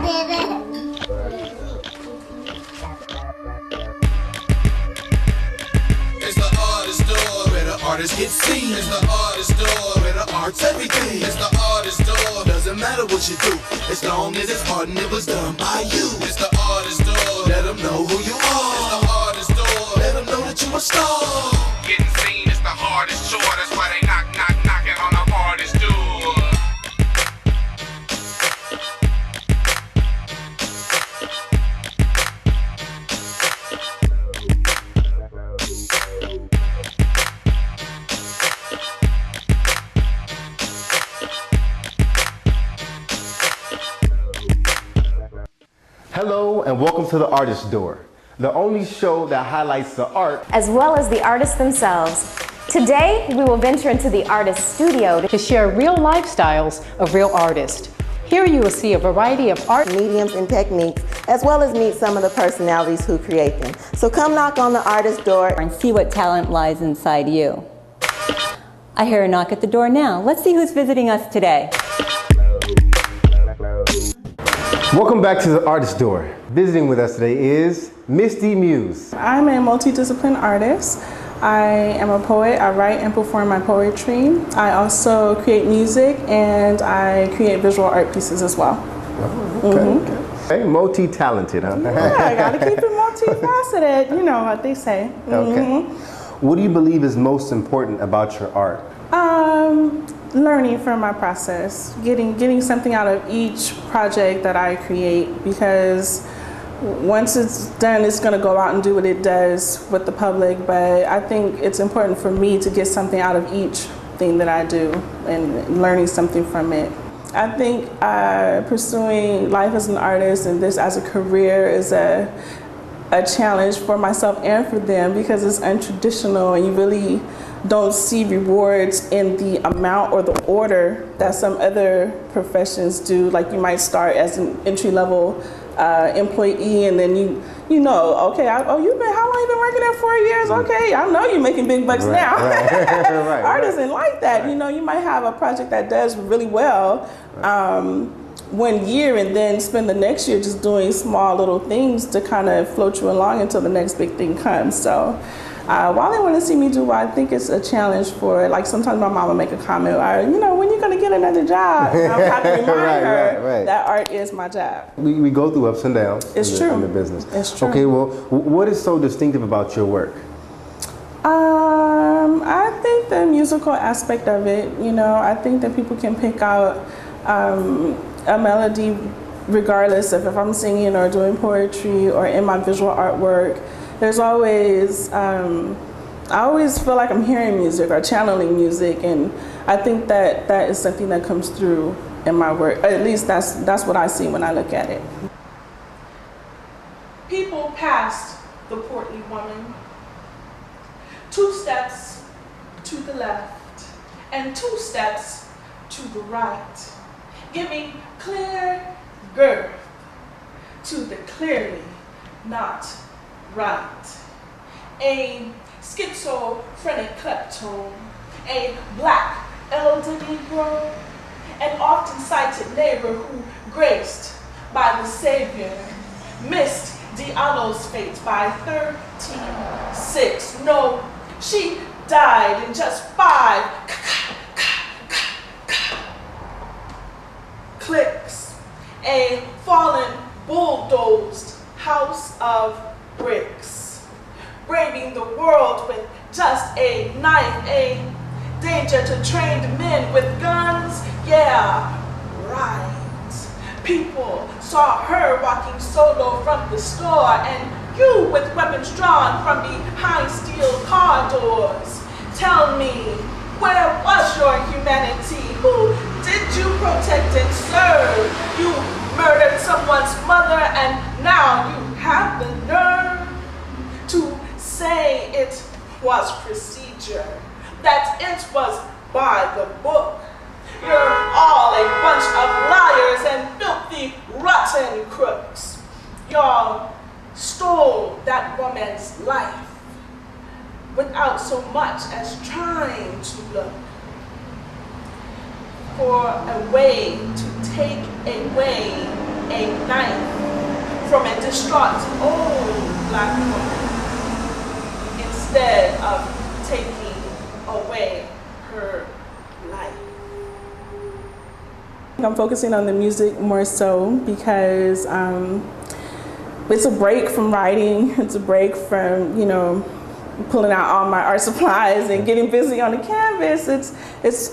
did it. It's the artist door where the artists get seen. It's the artist door where the art's everything. It's the artist door, doesn't matter what you do, as long as it's hard and it was done by you. It's the artist door, let them know who you are. It's the artist door, let them know that you a star. Getting seen is the hardest chore, that's why they knocking on the artist door. Hello and welcome to the Artist Door, the only show that highlights the art as well as the artists themselves. Today, we will venture into the artist studio to share real lifestyles of real artists. Here you will see a variety of art mediums and techniques, as well as meet some of the personalities who create them. So come knock on the artist door and see what talent lies inside you. I hear a knock at the door now. Let's see who's visiting us today. Welcome back to the Artist Door. Visiting with us today is Misty Muse. I'm a multidisciplinary artist. I am a poet. I write and perform my poetry. I also create music and I create visual art pieces as well. Oh, okay. Multi-talented, huh? Yeah, I gotta keep it multifaceted. You know what they say. Okay. What do you believe is most important about your art? Learning from my process, getting something out of each project that I create, because once it's done, it's going to go out and do what it does with the public. But I think it's important for me to get something out of each thing that I do and learning something from it. I think pursuing life as an artist and this as a career is a challenge for myself and for them, because it's untraditional and you really don't see rewards in the amount or the order that some other professions do. Like you might start as an entry-level employee, and then you know, okay, how long you been working there? 4 years? Okay, I know you're making big bucks now. Right. Art isn't like that. Right. You know, you might have a project that does really well 1 year, and then spend the next year just doing small little things to kind of float you along until the next big thing comes. So while they want to see me do well, I think it's a challenge for, like, sometimes my mom will make a comment, you know, when are you going to get another job? And I have to remind her that art is my job. We go through ups and downs in the business. It's true. Okay, well, what is so distinctive about your work? I think the musical aspect of it, you know, I think that people can pick out a melody regardless of if I'm singing or doing poetry or in my visual artwork. There's always, I always feel like I'm hearing music or channeling music, and I think that that is something that comes through in my work. At least that's what I see when I look at it. People passed the portly woman. 2 steps to the left and 2 steps to the right, giving clear girth to the clearly not right. A schizophrenic kleptone, a black elder Negro, an often cited neighbor who, graced by the Savior, missed Diallo's fate by 13-6. No, she died in just 5 clicks. A fallen, bulldozed house of bricks, braving the world with just a knife, a danger to trained men with guns. Yeah, right. People saw her walking solo from the store, and you with weapons drawn from behind steel car doors. Tell me, where was your humanity? Who did you protect and serve? You murdered someone's mother, and now you have the nerve to say it was procedure, that it was by the book. You're all a bunch of liars and filthy, rotten crooks. Y'all stole that woman's life without so much as trying to look for a way to take away a knife from a distraught old black woman instead of taking away her life. I'm focusing on the music more so because it's a break from writing. It's a break from, you know, pulling out all my art supplies and getting busy on the canvas. It's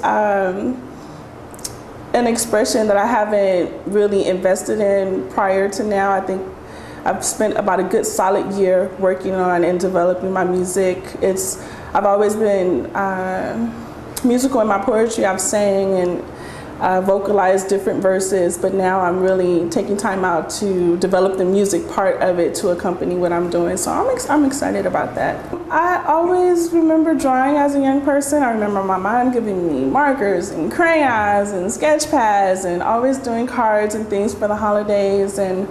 an expression that I haven't really invested in prior to now. I think I've spent about a good solid year working on and developing my music. I've always been musical in my poetry. I've sang and vocalized different verses, but now I'm really taking time out to develop the music part of it to accompany what I'm doing. So I'm excited about that. I always remember drawing as a young person. I remember my mom giving me markers and crayons and sketch pads and always doing cards and things for the holidays and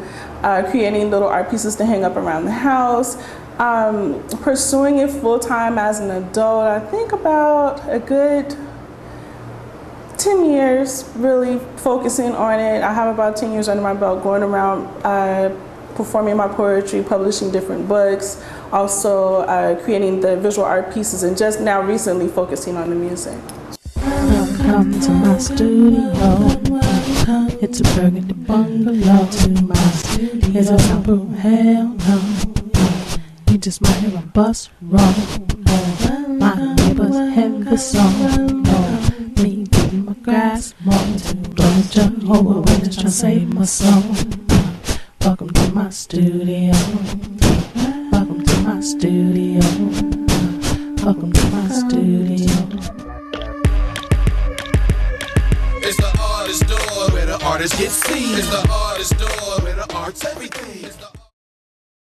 creating little art pieces to hang up around the house. Pursuing it full-time as an adult, I think about a good 10 years really focusing on it. I have about 10 years under my belt going around performing my poetry, publishing different books, also creating the visual art pieces, and just now recently focusing on the music. Welcome to my studio. It's a burgundy bungalow. It's a simple hell no. You just might hear a bus roll. My neighbor's heavy song. Me getting my grass mowed. Blowing Jehovah Witness trying to save my soul. Welcome to my studio. Welcome to my studio. Welcome to my studio. It's the artist door where the artists get seen. It's the artist door where the art's everything.